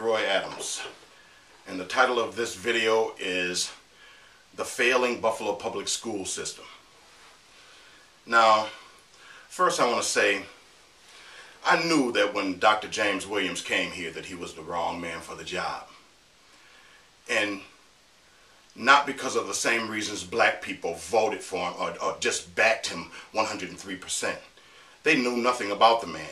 Roy Adams, and the title of this video is The Failing Buffalo Public School System. Now, first I want to say, I knew that when Dr. James Williams came here that he was the wrong man for the job. And not because of the same reasons black people voted for him or just backed him 103%. They knew nothing about the man.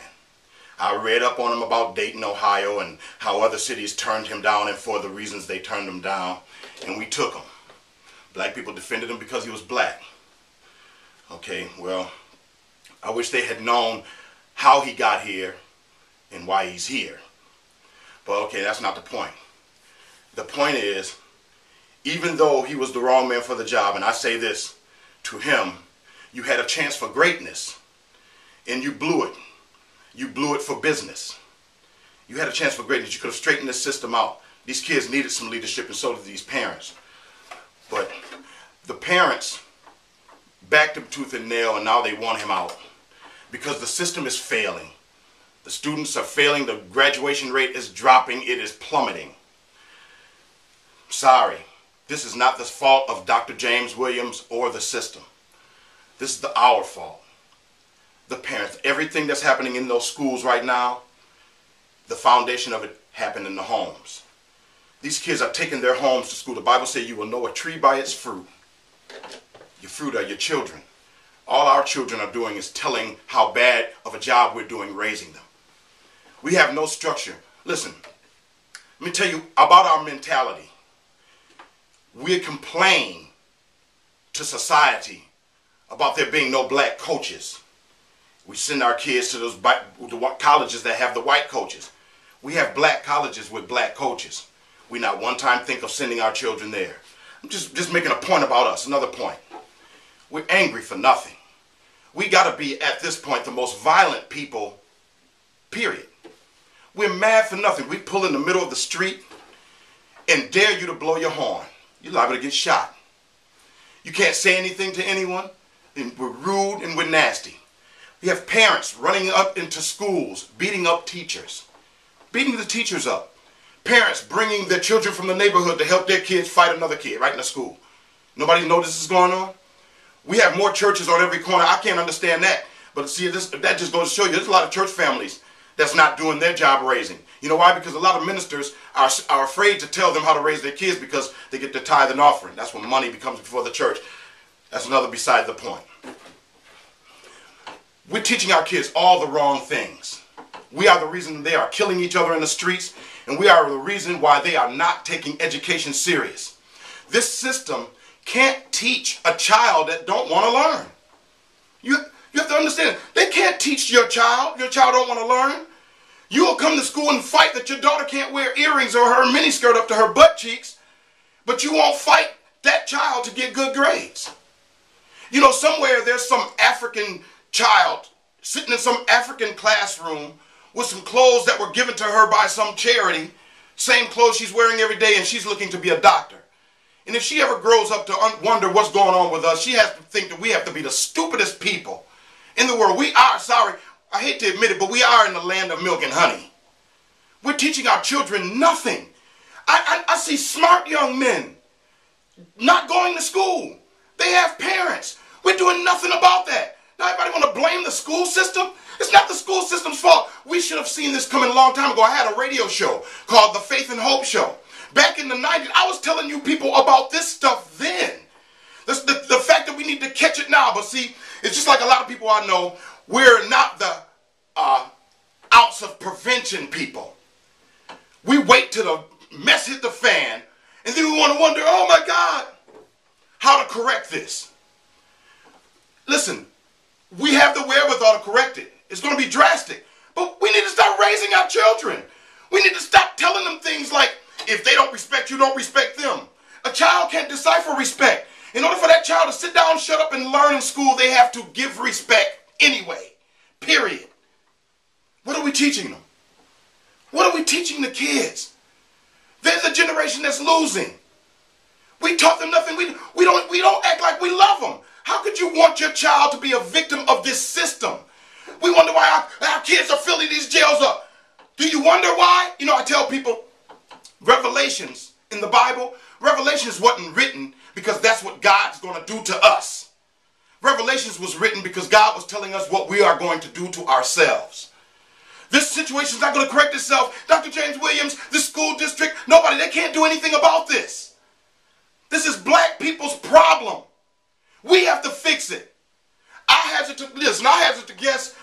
I read up on him about Dayton, Ohio, and how other cities turned him down and for the reasons they turned him down, and we took him. Black people defended him because he was black. Okay, well, I wish they had known how he got here and why he's here. But okay, that's not the point. The point is, even though he was the wrong man for the job, and I say this to him, you had a chance for greatness, and you blew it. You blew it for business. You had a chance for greatness. You could have straightened this system out. These kids needed some leadership, and so did these parents. But the parents backed him tooth and nail, and now they want him out because the system is failing. The students are failing. The graduation rate is dropping. It is plummeting. Sorry. This is not the fault of Dr. James Williams or the system. This is our fault. The parents. Everything that's happening in those schools right now, the foundation of it happened in the homes. These kids are taking their homes to school. The Bible says you will know a tree by its fruit. Your fruit are your children. All our children are doing is telling how bad of a job we're doing raising them. We have no structure. Listen, let me tell you about our mentality. We complain to society about there being no black coaches. We send our kids to those colleges that have the white coaches. We have black colleges with black coaches. We not one time think of sending our children there. I'm just making a point about us, another point. We're angry for nothing. We got to be, at this point, the most violent people, period. We're mad for nothing. We pull in the middle of the street and dare you to blow your horn. You're liable to get shot. You can't say anything to anyone, and we're rude and we're nasty. We have parents running up into schools, beating up teachers, beating the teachers up. Parents bringing their children from the neighborhood to help their kids fight another kid right in the school. Nobody knows this is going on? We have more churches on every corner. I can't understand that. But see, that just goes to show you there's a lot of church families that's not doing their job raising. You know why? Because a lot of ministers are afraid to tell them how to raise their kids because they get their tithe and offering. That's when money becomes before the church. That's another beside the point. We're teaching our kids all the wrong things. We are the reason they are killing each other in the streets, and we are the reason why they are not taking education serious. This system can't teach a child that don't want to learn. You have to understand, they can't teach your child don't want to learn. You will come to school and fight that your daughter can't wear earrings or her miniskirt up to her butt cheeks, but you won't fight that child to get good grades. You know, somewhere there's some African child sitting in some African classroom with some clothes that were given to her by some charity, same clothes she's wearing every day, and she's looking to be a doctor. And if she ever grows up to wonder what's going on with us, she has to think that we have to be the stupidest people in the world. We are, sorry, I hate to admit it, but we are in the land of milk and honey. We're teaching our children nothing. I see smart young men not going to school. They have parents. We're doing nothing about that. Now everybody want to blame the school system? It's not the school system's fault. We should have seen this coming a long time ago. I had a radio show called The Faith and Hope Show. Back in the 90s, I was telling you people about this stuff then. The fact that we need to catch it now. But see, it's just like a lot of people I know, we're not the ounce of prevention people. We wait till the mess hit the fan, and then we want to wonder, oh my God, how to correct this. Listen, we have the wherewithal to correct it. It's going to be drastic. But we need to start raising our children. We need to stop telling them things like, if they don't respect you, don't respect them. A child can't decipher respect. In order for that child to sit down, shut up, and learn in school, they have to give respect anyway. Period. What are we teaching them? What are we teaching the kids? There's a generation that's losing. We taught them nothing. We don't act like we love them. How could you want your child to be a victim of this system? We wonder why our kids are filling these jails up. Do you wonder why? You know, I tell people, Revelations in the Bible, Revelations wasn't written because that's what God's going to do to us. Revelations was written because God was telling us what we are going to do to ourselves. This situation is not going to correct itself. Dr. James Williams, the school district, nobody, they can't do anything about this. This is black people's problem. We have to fix it. I hazard to guess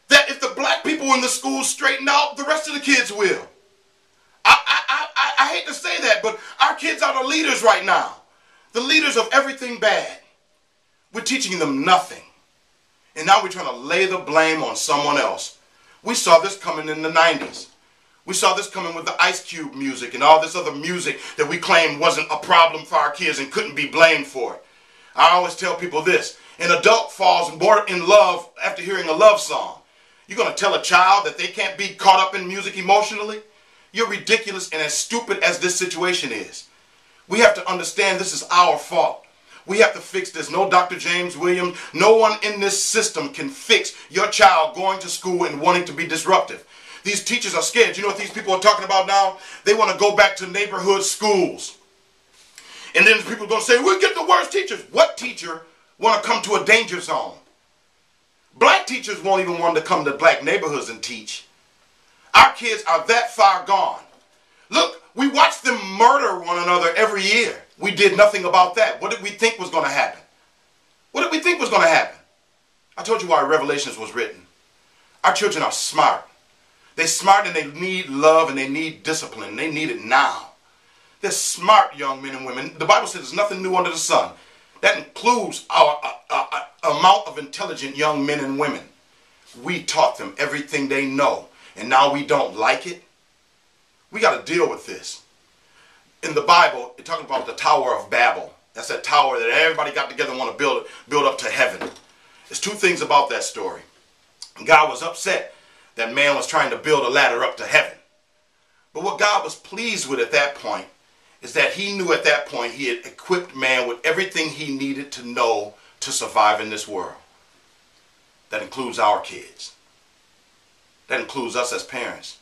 that if the black people in the schools straighten out, the rest of the kids will. I hate to say that, but our kids are the leaders right now. The leaders of everything bad. We're teaching them nothing. And now we're trying to lay the blame on someone else. We saw this coming in the 90s. We saw this coming with the Ice Cube music and all this other music that we claimed wasn't a problem for our kids and couldn't be blamed for it. I always tell people this. An adult falls more in love after hearing a love song. You're going to tell a child that they can't be caught up in music emotionally? You're ridiculous and as stupid as this situation is. We have to understand this is our fault. We have to fix this. No Dr. James Williams, no one in this system can fix your child going to school and wanting to be disruptive. These teachers are scared. You know what these people are talking about now? They want to go back to neighborhood schools. And then people are going to say, we'll get the worst teachers. What teacher want to come to a danger zone? Black teachers won't even want to come to black neighborhoods and teach. Our kids are that far gone. Look, we watch them murder one another every year. We did nothing about that. What did we think was going to happen? What did we think was going to happen? I told you why Revelations was written. Our children are smart. They're smart and they need love and they need discipline. They need it now. They're smart young men and women. The Bible says there's nothing new under the sun. That includes our amount of intelligent young men and women. We taught them everything they know. And now we don't like it. We got to deal with this. In the Bible, it's talking about the Tower of Babel. That's that tower that everybody got together and want to build up to heaven. There's two things about that story. God was upset that man was trying to build a ladder up to heaven. But what God was pleased with at that point is that he knew at that point he had equipped man with everything he needed to know to survive in this world. That includes our kids. That includes us as parents.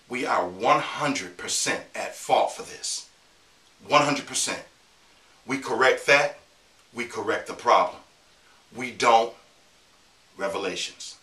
We are 100% at fault for this. 100%. We correct that, we correct the problem. We don't, Revelations.